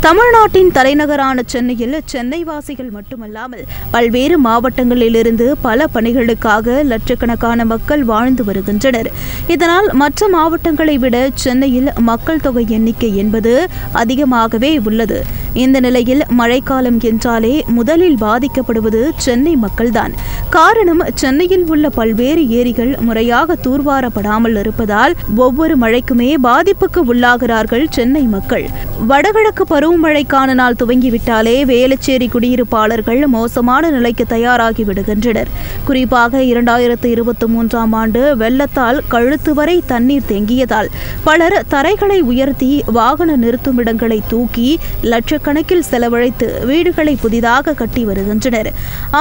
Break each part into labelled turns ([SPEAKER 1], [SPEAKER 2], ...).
[SPEAKER 1] தமிழ்நாட்டின் தலைநகரான சென்னையில் சென்னை வாசிகள் மட்டுமல்லாமல் பல்வேறு மாவட்டங்களிலிருந்து பல பணிகளுக்காக லட்சக்கணக்கான மக்கள் வாழ்ந்து வருகின்றனர். இதனால் மற்ற மாவட்டங்களை விட சென்னையில் மக்கள் தொகை எண்ணிக்கை என்பது அதிகமாகவே உள்ளது. இந்த நிலையில் மழைக்காலம் என்றாலே முதலில் பாதிக்கப்படுவது சென்னை மக்கள்தான். காரணம், சென்னையில் உள்ள பல்வேறு ஏரிகள் முறையாக தூர்வாரப்படாமல் இருப்பதால் ஒவ்வொரு மழைக்குமே பாதிப்புக்கு உள்ளாகிறார்கள் சென்னை மக்கள். வடகிழக்கு பருவமழைக்கான நாள் துவங்கிவிட்டாலே வேளச்சேரி குடியிருப்பாளர்கள் மோசமான நிலைக்கு தயாராகி விடுகின்றனர். குறிப்பாக 2023ஆம் ஆண்டு வெள்ளத்தால் கழுத்து வரை தண்ணீர் தேங்கியதால் பலர் தரைகளை உயர்த்தி வாகன நிறுத்துமிடங்களை தூக்கி லட்சக்கணக்கில் செலவழித்து வீடுகளை புதிதாக கட்டி வருகின்றனர்.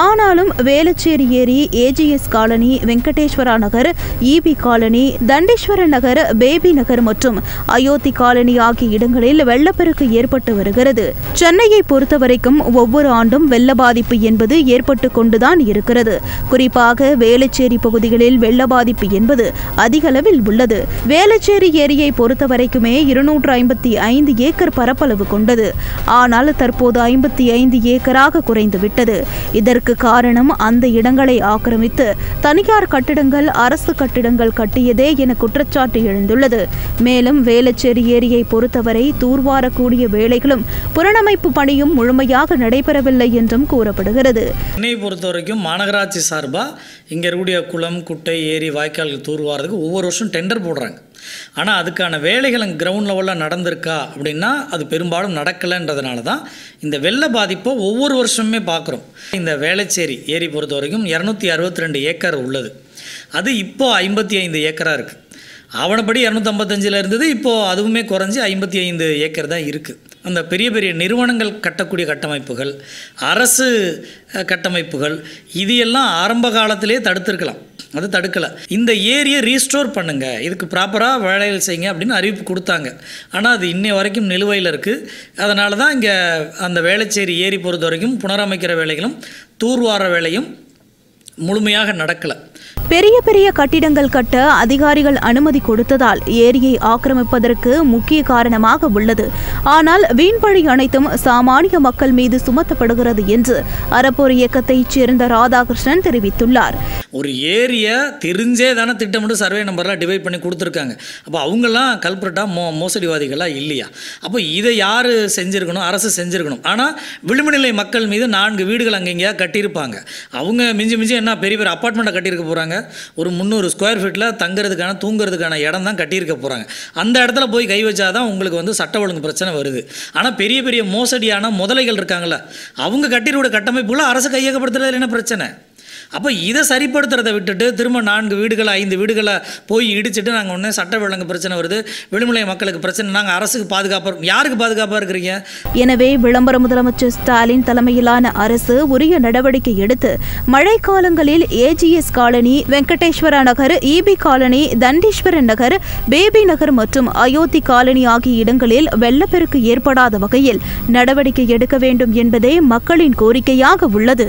[SPEAKER 1] ஆனாலும் வேளச்சேரி ஏரி, ஏஜிஎஸ் காலனி, வெங்கடேஸ்வரா நகர், இபி காலனி, தண்டீஸ்வர நகர், பேபி நகர் மற்றும் அயோத்தி காலனி ஆகிய இடங்களில் வெள்ளப்பெருக்கு ஏற்பட்டு வருகிறது. சென்னையை பொறுத்தவரைக்கும் ஒவ்வொரு ஆண்டும் வெள்ள பாதிப்பு என்பது ஏற்பட்டு கொண்டுதான் இருக்கிறது. குறிப்பாக வேளச்சேரி பகுதிகளில் வெள்ள பாதிப்பு என்பது அதிக அளவில் உள்ளது. வேளச்சேரி ஏரியை பொறுத்தவரைக்குமே 255 ஏக்கர் பரப்பளவு கொண்டது. ஆனால் தற்போது 55 ஏக்கராக குறைந்துவிட்டது. இதற்கு காரணம் அந்த இடங்களை ஆக்கிரமித்து தனியார் கட்டிடங்கள், அரசு கட்டிடங்கள் கட்டியதே என குற்றச்சாட்டு எழுந்துள்ளது. மேலும் வேளச்சேரி ஏரியை பொறுத்தவரை தூர்வாரக்கூடிய வேலைகளும் புனரமைப்பு பணியும் முழுமையாக நடைபெறவில்லை என்றும் கூறப்படுகிறது.
[SPEAKER 2] சென்னையை பொறுத்த வரைக்கும் மாநகராட்சி சார்பாக இங்கே இருக்கக்கூடிய குளம், குட்டை, ஏரி, வாய்க்கால்கள் தூர்வாரதுக்கு ஒவ்வொரு வருஷம் டெண்டர் போடுறாங்க. ஆனால் அதுக்கான வேலைகள் அங்கே கிரவுண்ட் லெவலில் நடந்திருக்கா அப்படின்னா அது பெரும்பாலும் நடக்கலைன்றதுனால தான் இந்த வெள்ள பாதிப்பை ஒவ்வொரு வருஷமே பார்க்குறோம். இந்த வேளச்சேரி ஏரி பொறுத்த வரைக்கும் 262 ஏக்கர் உள்ளது. அது இப்போது 55 ஏக்கராக இருக்குது. ஆவணப்படி 255 இருந்தது. இப்போது அதுவுமே குறைஞ்சி 55 ஏக்கர் தான் இருக்குது. அந்த பெரிய பெரிய நிறுவனங்கள் கட்டக்கூடிய கட்டமைப்புகள், அரசு கட்டமைப்புகள், இது எல்லாம் ஆரம்ப காலத்திலே தடுத்திருக்கலாம். அது தடுக்கலை. இந்த ஏரியை ரீஸ்டோர் பண்ணுங்கள், இதுக்கு ப்ராப்பராக வேலைகள் செய்யுங்க அப்படின்னு அறிவிப்பு கொடுத்தாங்க. ஆனால் அது இன்னை வரைக்கும் நிலுவையில் இருக்குது. அதனால தான் இங்கே அந்த வேளச்சேரி ஏரி பொறுத்த வரைக்கும் புனரமைக்கிற வேலைகளும் தூர்வார வேலையும் முழுமையாக நடக்கலை.
[SPEAKER 1] பெரிய பெரிய கட்டிடங்கள் கட்ட அதிகாரிகள் அனுமதி கொடுத்ததால் ஏரியை ஆக்கிரமிப்பதற்கு முக்கிய காரணமாக உள்ளது. ஆனால் வீண்பழி அனைத்தும் சாமானிய மக்கள் மீது சுமத்தப்படுகிறது என்று அறப்போர் இயக்கத்தைச் சேர்ந்த ராதாகிருஷ்ணன் தெரிவித்துள்ளார்.
[SPEAKER 2] ஒரு ஏரியை தெரிஞ்சே தானே திட்டமிட்டு சர்வே நம்பர்லாம் டிவைட் பண்ணி கொடுத்துருக்காங்க. அப்போ அவங்கெல்லாம் கல்பரட்டாக மோசடிவாதிகளாக இல்லையா? அப்போ இதை யார் செஞ்சுருக்கணும்? அரசு செஞ்சுருக்கணும். ஆனால் விளிம்புநிலை மக்கள் மீது 4 வீடுகள் அங்கெங்கேயா கட்டியிருப்பாங்க. அவங்க மிஞ்சி மிஞ்சி என்ன பெரிய பெரிய அப்பார்ட்மெண்ட்டை கட்டியிருக்க போகிறாங்க. ஒரு 300 ஸ்கொயர் ஃபீட்டில் தங்குறதுக்கான, தூங்குறதுக்கான இடம் தான் கட்டியிருக்க போகிறாங்க. அந்த இடத்துல போய் கை வச்சாதான் உங்களுக்கு சட்ட ஒழுங்கு பிரச்சனை வருது. ஆனால் பெரிய பெரிய மோசடியான முதலைகள் இருக்காங்களா, அவங்க கட்டியிருக்க கட்டமைப்புகளை அரசு கையகப்படுத்துறதுல என்ன பிரச்சனை? அப்போ இதை சரிப்படுத்துறதை விட்டுட்டு திரும்ப 4 வீடுகளை 5 வீடுகளை போய் இடிச்சுட்டு நாங்கள் ஒன்றே சட்ட ஒழுங்கு பிரச்சனை வருது, விளிம்புநிலை மக்களுக்கு பிரச்சனை, நாங்கள் அரசுக்கு பாதுகாப்பாக, யாருக்கு பாதுகாப்பாக இருக்கிறீங்க?
[SPEAKER 1] எனவே விளம்பர முதலமைச்சர் ஸ்டாலின் தலைமையிலான அரசு உரிய நடவடிக்கை எடுத்து மழைக்காலங்களில் ஏஜிஎஸ் காலனி, வெங்கடேஸ்வரா நகர், இபி காலனி, தண்டீஸ்வரன் நகர், பேபி நகர் மற்றும் அயோத்தி காலனி ஆகிய இடங்களில் வெள்ளப்பெருக்கு ஏற்படாத வகையில் நடவடிக்கை எடுக்க வேண்டும் என்பதே மக்களின் கோரிக்கையாக உள்ளது.